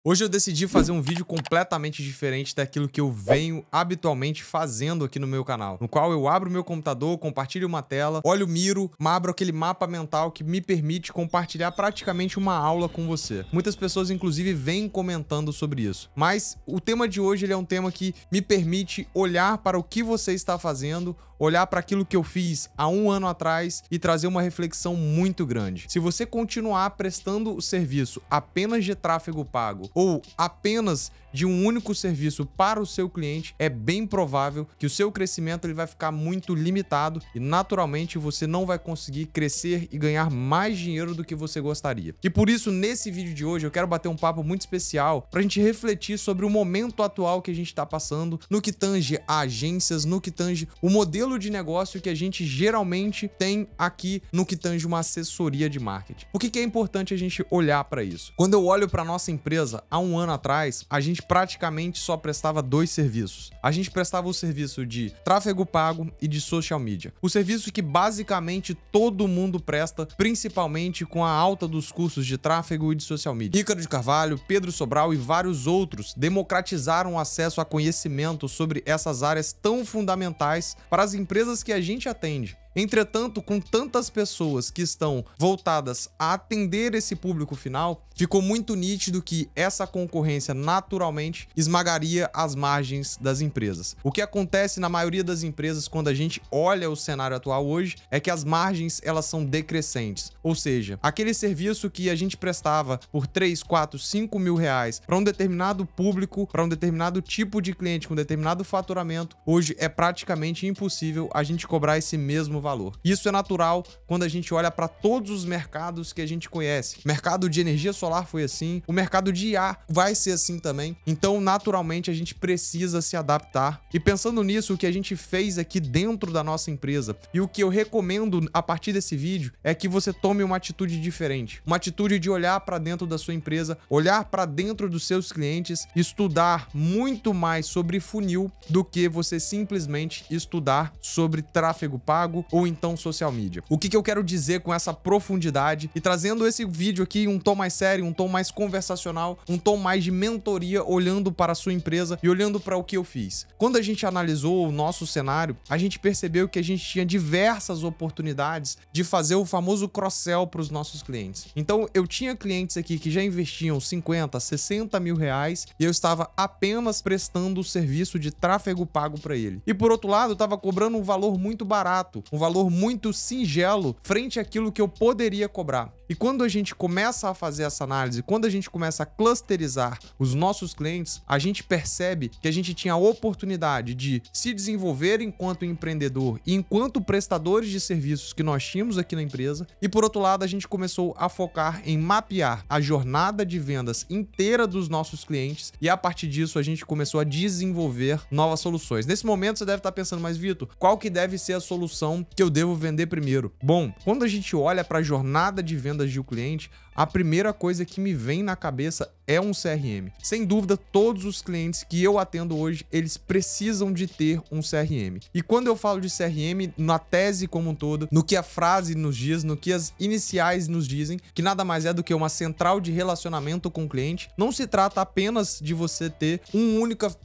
Hoje eu decidi fazer um vídeo completamente diferente daquilo que eu venho habitualmente fazendo aqui no meu canal, no qual eu abro meu computador, compartilho uma tela, olho o Miro, abro aquele mapa mental que me permite compartilhar praticamente uma aula com você. Muitas pessoas inclusive vêm comentando sobre isso, mas o tema de hoje ele é um tema que me permite olhar para o que você está fazendo, olhar para aquilo que eu fiz há um ano atrás e trazer uma reflexão muito grande. Se você continuar prestando o serviço apenas de tráfego pago ou apenas de um único serviço para o seu cliente, é bem provável que o seu crescimento ele vai ficar muito limitado e naturalmente você não vai conseguir crescer e ganhar mais dinheiro do que você gostaria. E por isso, nesse vídeo de hoje, eu quero bater um papo muito especial para a gente refletir sobre o momento atual que a gente está passando, no que tange a agências, no que tange o modelo de negócio que a gente geralmente tem aqui no que tange uma assessoria de marketing. Por que é importante a gente olhar para isso? Quando eu olho para nossa empresa, há um ano atrás, a gente praticamente só prestava dois serviços. A gente prestava o serviço de tráfego pago e de social media. O serviço que basicamente todo mundo presta, principalmente com a alta dos custos de tráfego e de social media. Ícaro de Carvalho, Pedro Sobral e vários outros democratizaram o acesso a conhecimento sobre essas áreas tão fundamentais para as empresas que a gente atende. Entretanto, com tantas pessoas que estão voltadas a atender esse público final, ficou muito nítido que essa concorrência naturalmente esmagaria as margens das empresas. O que acontece na maioria das empresas quando a gente olha o cenário atual hoje é que as margens elas são decrescentes. Ou seja, aquele serviço que a gente prestava por 3, 4, 5 mil reais para um determinado público, para um determinado tipo de cliente com determinado faturamento, hoje é praticamente impossível a gente cobrar esse mesmo valor. Isso é natural quando a gente olha para todos os mercados que a gente conhece. O mercado de energia solar foi assim, o mercado de IA vai ser assim também. Então, naturalmente, a gente precisa se adaptar. E pensando nisso, o que a gente fez aqui dentro da nossa empresa e o que eu recomendo a partir desse vídeo é que você tome uma atitude diferente. Uma atitude de olhar para dentro da sua empresa, olhar para dentro dos seus clientes, estudar muito mais sobre funil do que você simplesmente estudar sobre tráfego pago ou então social media. O que eu quero dizer com essa profundidade e trazendo esse vídeo aqui um tom mais sério, um tom mais conversacional, um tom mais de mentoria, olhando para a sua empresa e olhando para o que eu fiz. Quando a gente analisou o nosso cenário, a gente percebeu que a gente tinha diversas oportunidades de fazer o famoso cross-sell para os nossos clientes. Então, eu tinha clientes aqui que já investiam 50, 60 mil reais e eu estava apenas prestando o serviço de tráfego pago para ele. E por outro lado, eu estava cobrando um valor muito barato, um valor muito singelo frente àquilo que eu poderia cobrar. E quando a gente começa a fazer essa análise, quando a gente começa a clusterizar os nossos clientes, a gente percebe que a gente tinha a oportunidade de se desenvolver enquanto empreendedor e enquanto prestadores de serviços que nós tínhamos aqui na empresa. E por outro lado, a gente começou a focar em mapear a jornada de vendas inteira dos nossos clientes e a partir disso a gente começou a desenvolver novas soluções. Nesse momento você deve estar pensando, mas Vitor, qual que deve ser a solução que eu devo vender primeiro? Bom, quando a gente olha para a jornada de vendas de um cliente, a primeira coisa que me vem na cabeça é um CRM. Sem dúvida, todos os clientes que eu atendo hoje, eles precisam de ter um CRM. E quando eu falo de CRM, na tese como um todo, no que a frase nos diz, no que as iniciais nos dizem, que nada mais é do que uma central de relacionamento com o cliente, não se trata apenas de você ter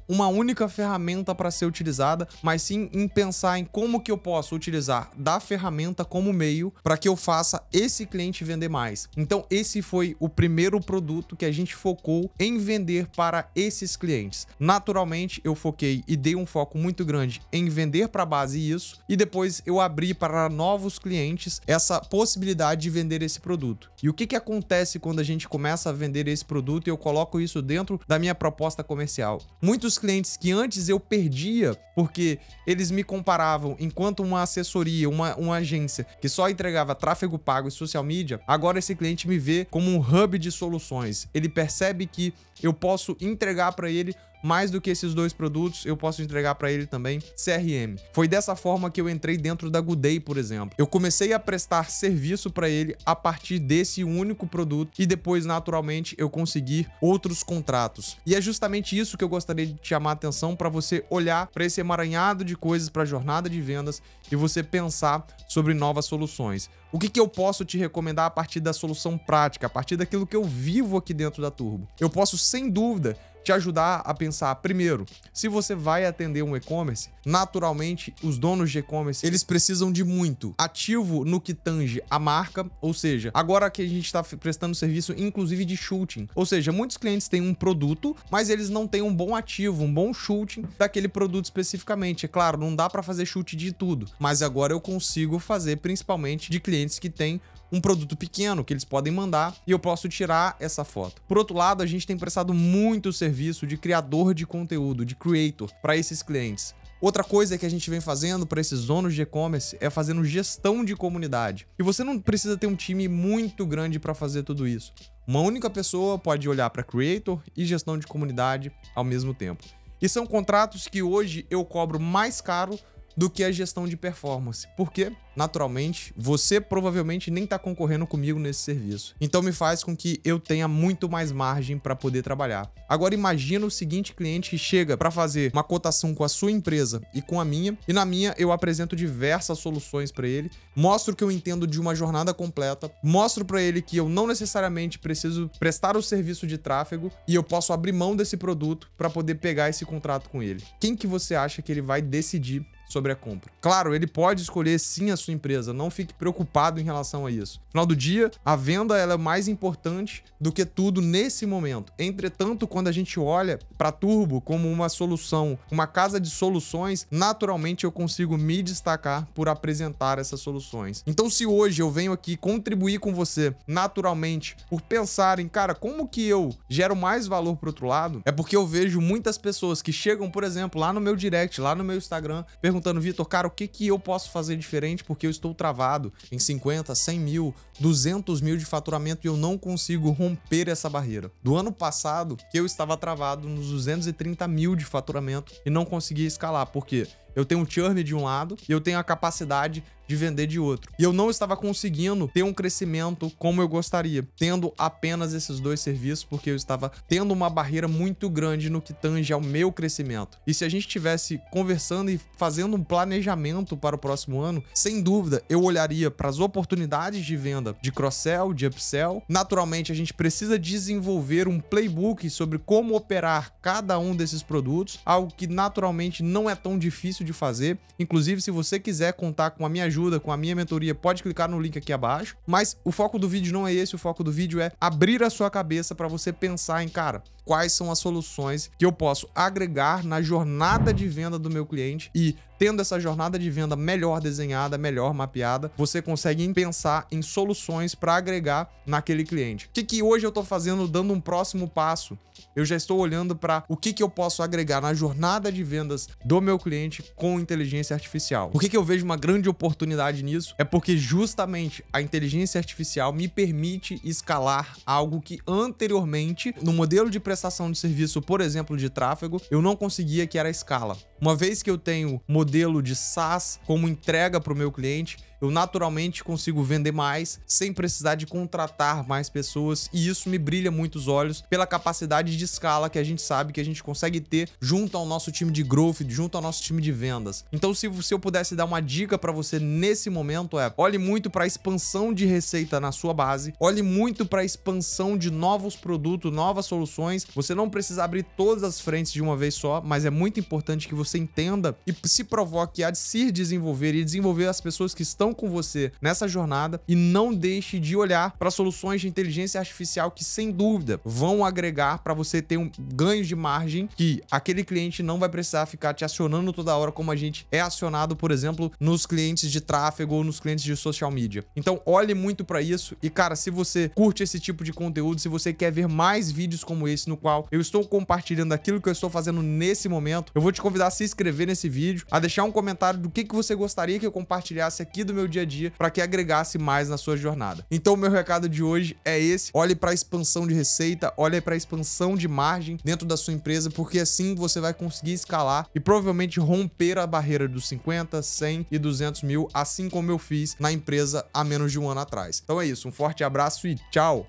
uma única ferramenta para ser utilizada, mas sim em pensar em como que eu posso utilizar da ferramenta como meio para que eu faça esse cliente vender mais. Então, esse foi o primeiro produto que a gente focou em vender para esses clientes. Naturalmente, eu foquei e dei um foco muito grande em vender para a base isso, e depois eu abri para novos clientes essa possibilidade de vender esse produto. E o que acontece quando a gente começa a vender esse produto e eu coloco isso dentro da minha proposta comercial? Muitos clientes que antes eu perdia porque eles me comparavam enquanto uma assessoria, uma agência que só entregava tráfego pago e social media, agora esse cliente me vê como um hub de soluções. Ele percebe que eu posso entregar para ele mais do que esses 2 produtos, eu posso entregar para ele também CRM. Foi dessa forma que eu entrei dentro da Good Day, por exemplo. Eu comecei a prestar serviço para ele a partir desse único produto e depois, naturalmente, eu consegui outros contratos. E é justamente isso que eu gostaria de te chamar a atenção, para você olhar para esse emaranhado de coisas, para a jornada de vendas e você pensar sobre novas soluções. O que eu posso te recomendar a partir da solução prática, a partir daquilo que eu vivo aqui dentro da Turbo? Eu posso, sem dúvida, te ajudar a pensar, primeiro, se você vai atender um e-commerce, naturalmente, os donos de e-commerce, eles precisam de muito ativo no que tange a marca, ou seja, agora que a gente está prestando serviço, inclusive de shooting, ou seja, muitos clientes têm um produto, mas eles não têm um bom ativo, um bom shooting daquele produto especificamente. É claro, não dá para fazer shoot de tudo, mas agora eu consigo fazer principalmente de clientes que têm um produto pequeno que eles podem mandar e eu posso tirar essa foto. Por outro lado, a gente tem prestado muito serviço de criador de conteúdo, de creator, para esses clientes. Outra coisa que a gente vem fazendo para esses donos de e-commerce é fazendo gestão de comunidade. E você não precisa ter um time muito grande para fazer tudo isso. Uma única pessoa pode olhar para creator e gestão de comunidade ao mesmo tempo. E são contratos que hoje eu cobro mais caro do que a gestão de performance. Por quê? Naturalmente, você provavelmente nem está concorrendo comigo nesse serviço. Então me faz com que eu tenha muito mais margem para poder trabalhar. Agora imagina o seguinte cliente que chega para fazer uma cotação com a sua empresa e com a minha, e na minha eu apresento diversas soluções para ele, mostro que eu entendo de uma jornada completa, mostro para ele que eu não necessariamente preciso prestar o serviço de tráfego e eu posso abrir mão desse produto para poder pegar esse contrato com ele. Quem que você acha que ele vai decidir sobre a compra? Claro, ele pode escolher sim a sua empresa, não fique preocupado em relação a isso. No final do dia, a venda ela é mais importante do que tudo nesse momento. Entretanto, quando a gente olha para a Turbo como uma solução, uma casa de soluções, naturalmente eu consigo me destacar por apresentar essas soluções. Então, se hoje eu venho aqui contribuir com você, naturalmente, por pensar em, cara, como que eu gero mais valor para o outro lado, é porque eu vejo muitas pessoas que chegam, por exemplo, lá no meu direct, lá no meu Instagram, perguntando, Vitor, cara, o que eu posso fazer diferente porque eu estou travado em 50, 100 mil, 200 mil de faturamento e eu não consigo romper essa barreira. Do ano passado, que eu estava travado nos 230 mil de faturamento e não conseguia escalar. Por quê? Eu tenho um churn de um lado e eu tenho a capacidade de vender de outro. E eu não estava conseguindo ter um crescimento como eu gostaria, tendo apenas esses 2 serviços, porque eu estava tendo uma barreira muito grande no que tange ao meu crescimento. E se a gente estivesse conversando e fazendo um planejamento para o próximo ano, sem dúvida, eu olharia para as oportunidades de venda, de cross-sell, de upsell. Naturalmente, a gente precisa desenvolver um playbook sobre como operar cada um desses produtos, algo que naturalmente não é tão difícil de fazer. Inclusive, se você quiser contar com a minha ajuda, com a minha mentoria, pode clicar no link aqui abaixo. Mas o foco do vídeo não é esse, o foco do vídeo é abrir a sua cabeça para você pensar em, cara, quais são as soluções que eu posso agregar na jornada de venda do meu cliente e tendo essa jornada de venda melhor desenhada, melhor mapeada, você consegue pensar em soluções para agregar naquele cliente. O que hoje eu estou fazendo, dando um próximo passo? Eu já estou olhando para o que eu posso agregar na jornada de vendas do meu cliente com inteligência artificial. Por que eu vejo uma grande oportunidade nisso? É porque justamente a inteligência artificial me permite escalar algo que anteriormente, no modelo de prestação de serviço, por exemplo, de tráfego, eu não conseguia, que era a escala. Uma vez que eu tenho modelo de SaaS como entrega para o meu cliente, eu naturalmente consigo vender mais sem precisar de contratar mais pessoas e isso me brilha muito os olhos pela capacidade de escala que a gente sabe que a gente consegue ter junto ao nosso time de growth, junto ao nosso time de vendas. Então, se eu pudesse dar uma dica para você nesse momento olhe muito para a expansão de receita na sua base, olhe muito para a expansão de novos produtos, novas soluções. Você não precisa abrir todas as frentes de uma vez só, mas é muito importante que você entenda e se provoque a se desenvolver e desenvolver as pessoas que estão com você nessa jornada e não deixe de olhar para soluções de inteligência artificial que, sem dúvida, vão agregar para você ter um ganho de margem que aquele cliente não vai precisar ficar te acionando toda hora como a gente é acionado, por exemplo, nos clientes de tráfego ou nos clientes de social media. Então, olhe muito para isso e, cara, se você curte esse tipo de conteúdo, se você quer ver mais vídeos como esse, no qual eu estou compartilhando aquilo que eu estou fazendo nesse momento, eu vou te convidar a se inscrever nesse vídeo, a deixar um comentário do que você gostaria que eu compartilhasse aqui do do meu dia a dia para que agregasse mais na sua jornada. Então, o meu recado de hoje é esse: olhe para a expansão de receita, olhe para a expansão de margem dentro da sua empresa, porque assim você vai conseguir escalar e provavelmente romper a barreira dos 50, 100 e 200 mil, assim como eu fiz na empresa há menos de um ano atrás. Então é isso, um forte abraço e tchau!